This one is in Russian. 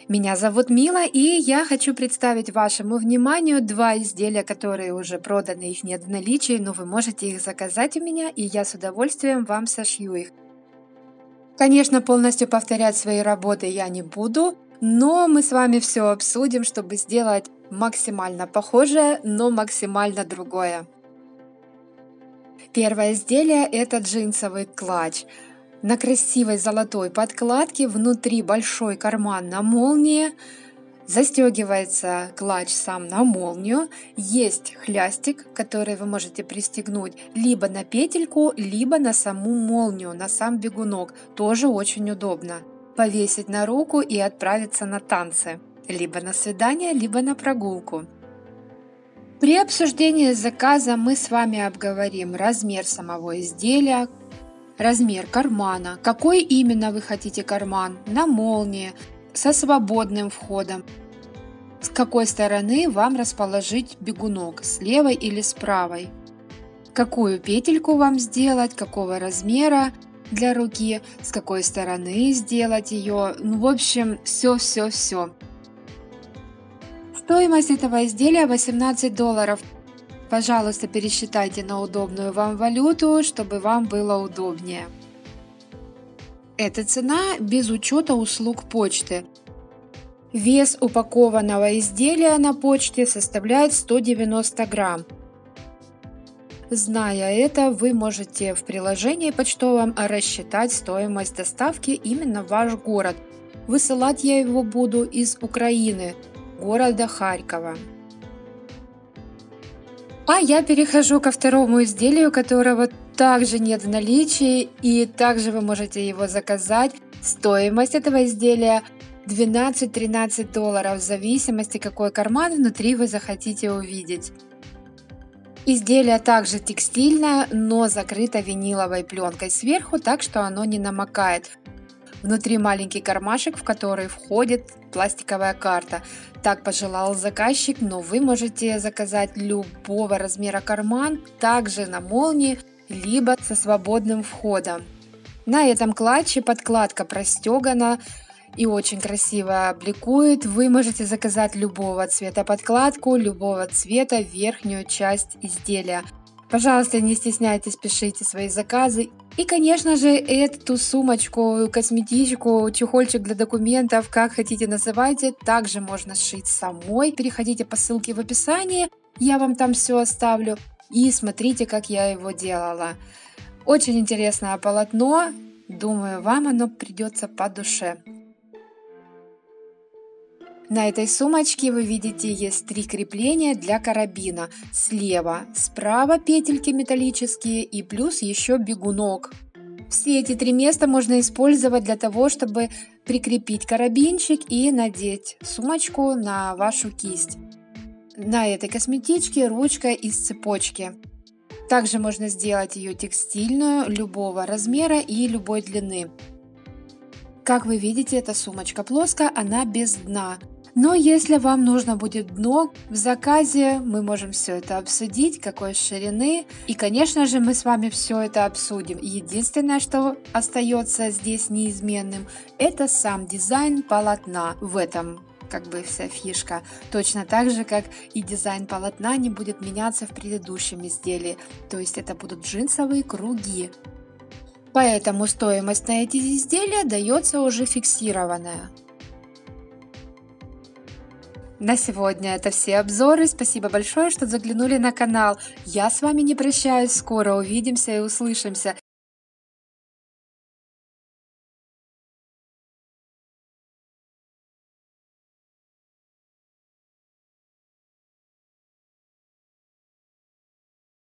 Меня зовут Мила, и я хочу представить вашему вниманию два изделия, которые уже проданы, их нет в наличии, но вы можете их заказать у меня, и я с удовольствием вам сошью их. Конечно, полностью повторять свои работы я не буду, но мы с вами все обсудим, чтобы сделать максимально похожее, но максимально другое. Первое изделие – это джинсовый клатч. На красивой золотой подкладке внутри большой карман на молнии. Застегивается клатч сам на молнию. Есть хлястик, который вы можете пристегнуть либо на петельку, либо на саму молнию, на сам бегунок. Тоже очень удобно. Повесить на руку и отправиться на танцы. Либо на свидание, либо на прогулку. При обсуждении заказа мы с вами обговорим размер самого изделия, размер кармана, какой именно вы хотите карман, на молнии, со свободным входом, с какой стороны вам расположить бегунок, с левой или с правой, какую петельку вам сделать, какого размера для руки, с какой стороны сделать ее, в общем, все. Стоимость этого изделия $18. Пожалуйста, пересчитайте на удобную вам валюту, чтобы вам было удобнее. Эта цена без учета услуг почты. Вес упакованного изделия на почте составляет 190 грамм. Зная это, вы можете в приложении почтовом рассчитать стоимость доставки именно в ваш город. Высылать я его буду из Украины, города Харькова. А я перехожу ко второму изделию, которого также нет в наличии, и также вы можете его заказать. Стоимость этого изделия $12-13, в зависимости, какой карман внутри вы захотите увидеть. Изделие также текстильное, но закрыто виниловой пленкой сверху, так что оно не намокает. Внутри маленький кармашек, в который входит пластиковая карта. Так пожелал заказчик, но вы можете заказать любого размера карман, также на молнии, либо со свободным входом. На этом клатче подкладка простегана и очень красиво бликует. Вы можете заказать любого цвета подкладку, любого цвета верхнюю часть изделия. Пожалуйста, не стесняйтесь, пишите свои заказы. И, конечно же, эту сумочку, косметичку, чехольчик для документов, как хотите называйте, также можно сшить самой. Переходите по ссылке в описании, я вам там все оставлю. И смотрите, как я его делала. Очень интересное полотно, думаю, вам оно придется по душе. На этой сумочке вы видите, есть 3 крепления для карабина. Слева, справа петельки металлические и плюс еще бегунок. Все эти 3 места можно использовать для того, чтобы прикрепить карабинчик и надеть сумочку на вашу кисть. На этой косметичке ручка из цепочки. Также можно сделать ее текстильную, любого размера и любой длины. Как вы видите, эта сумочка плоская, она без дна. Но если вам нужно будет дно, в заказе мы можем все это обсудить, какой ширины. И, конечно же, мы с вами все это обсудим. Единственное, что остается здесь неизменным, это сам дизайн полотна. В этом вся фишка. Точно так же, как и дизайн полотна не будет меняться в предыдущем изделии. То есть это будут джинсовые круги. Поэтому стоимость на эти изделия дается уже фиксированная. На сегодня это все обзоры. Спасибо большое, что заглянули на канал. Я с вами не прощаюсь. Скоро увидимся и услышимся.